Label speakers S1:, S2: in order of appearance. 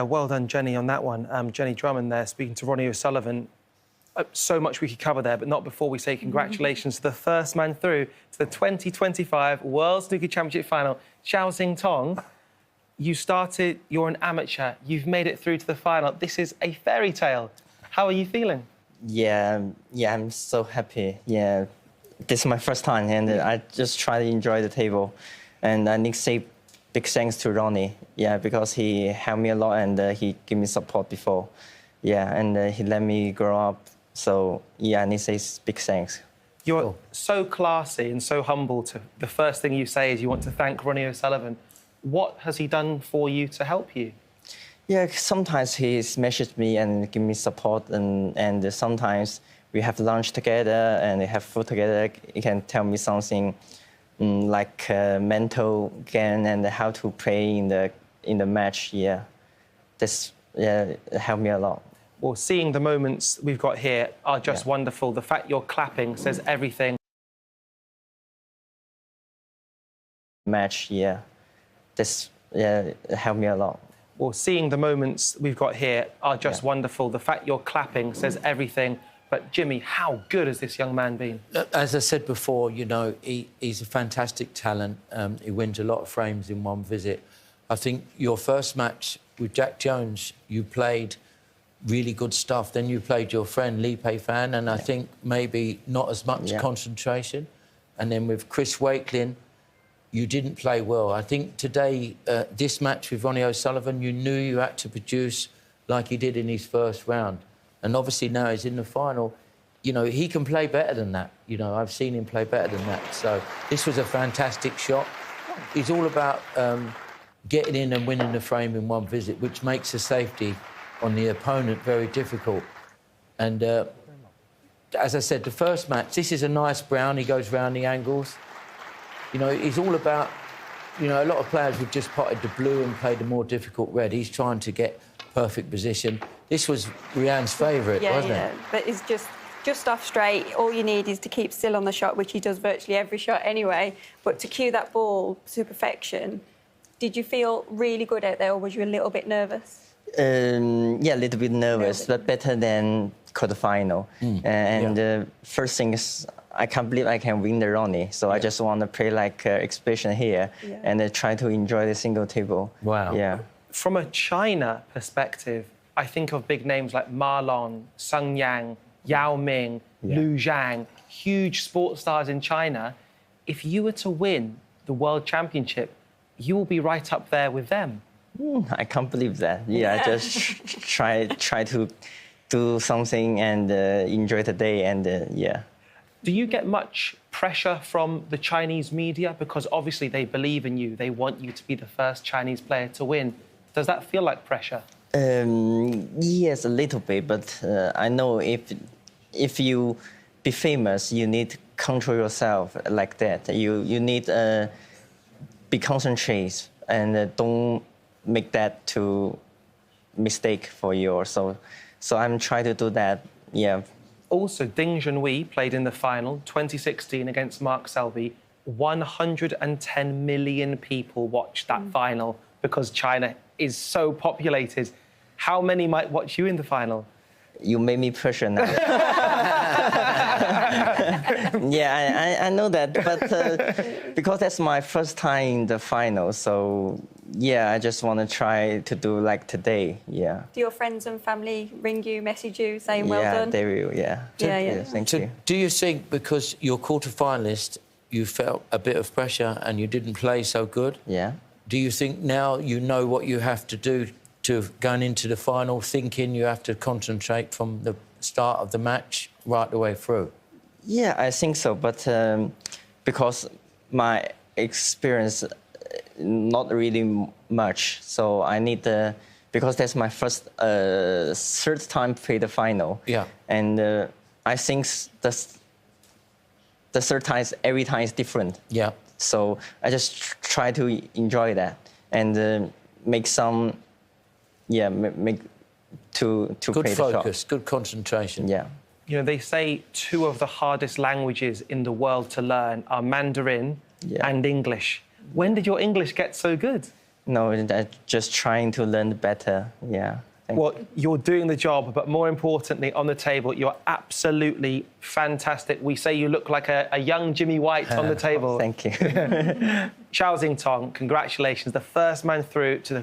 S1: Well done, Jenny, on that one. Jenny Drummond there, speaking to Ronnie O'Sullivan. So much we could cover there, but not before we say congratulations to the first man through to the 2025 World Snooker Championship final, Zhao Xintong. You're an amateur, you've made it through to the final. This is a fairy tale. How are you feeling?
S2: Yeah, I'm so happy. Yeah, this is my first time, and I just try to enjoy the table. And I need to say big thanks to Ronnie, because he helped me a lot and he gave me support before. And he let me grow up. So, I need to say big thanks.
S1: You're so classy and so humble. The first thing you say is you want to thank Ronnie O'Sullivan. What has he done for you to help you?
S2: Yeah, sometimes he's messaged me and give me support, and sometimes we have lunch together and have food together. He can tell me something like mental game and how to play in the match. This helped me a lot.
S1: Well, seeing the moments we've got here are just wonderful. The fact you're clapping says everything.
S2: Match, this helped me a lot.
S1: Well, seeing the moments we've got here are just wonderful. The fact you're clapping says everything. But, Jimmy, how good has this young man been?
S3: As I said before, he's a fantastic talent. He wins a lot of frames in one visit. I think your first match with Jack Jones, you played really good stuff. Then you played your friend Li Pei-fan, and I think maybe not as much concentration. And then with Chris Wakelin, you didn't play well. I think today, this match with Ronnie O'Sullivan, you knew you had to produce like he did in his first round. And obviously now he's in the final. He can play better than that. I've seen him play better than that. So this was a fantastic shot. He's all about getting in and winning the frame in one visit, which makes the safety on the opponent very difficult. And as I said, the first match, this is a nice brown. He goes round the angles. He's all about, a lot of players have just potted the blue and played the more difficult red. He's trying to get perfect position. This was Rianne's favourite, wasn't it?
S4: But it's just off straight. All you need is to keep still on the shot, which he does virtually every shot anyway. But to cue that ball to perfection, did you feel really good out there, or was you a little bit nervous?
S2: A little bit nervous, but better than quarterfinal. And the first thing is, I can't believe I can win the Ronnie. So I just want to play like exhibition here and try to enjoy the single table.
S3: Wow.
S2: Yeah.
S1: From a China perspective, I think of big names like Ma Long, Sung Yang, Yao Ming, Lu Zhang, huge sports stars in China. If you were to win the World Championship, you will be right up there with them.
S2: I can't believe that. I just try to do something and enjoy the day and
S1: Do you get much pressure from the Chinese media? Because obviously they believe in you. They want you to be the first Chinese player to win. Does that feel like pressure?
S2: Yes, a little bit, but I know if you be famous, you need to control yourself like that. You need be concentrated and don't make that to mistake for you. So I'm trying to do that.
S1: Also, Ding Junhui played in the final, 2016, against Mark Selby. 110 million people watched that final because China is so populated. How many might watch you in the final?
S2: You made me pressure now. I know that, but because that's my first time in the final, so I just want to try to do like today.
S4: Do your friends and family ring you, message you, saying well done?
S2: They will. Thank you.
S3: Do you think because you're quarter-finalist, you felt a bit of pressure and you didn't play so good? Do you think now you know what you have to do to going into the final, thinking you have to concentrate from the start of the match right the way through?
S2: I think so, but because my experience not really much, so I need because that's my first third time play the final. And I think the third time every time is different. So I just try to enjoy that and make some. Make to
S3: good
S2: play
S3: focus,
S2: the shot.
S3: Good concentration.
S1: They say two of the hardest languages in the world to learn are Mandarin and English. When did your English get so good?
S2: No, just trying to learn better. Yeah.
S1: Well, you're doing the job, but more importantly, on the table, you're absolutely fantastic. We say you look like a young Jimmy White on the table.
S2: Thank you.
S1: Zhao Xintong, congratulations. The first man through to the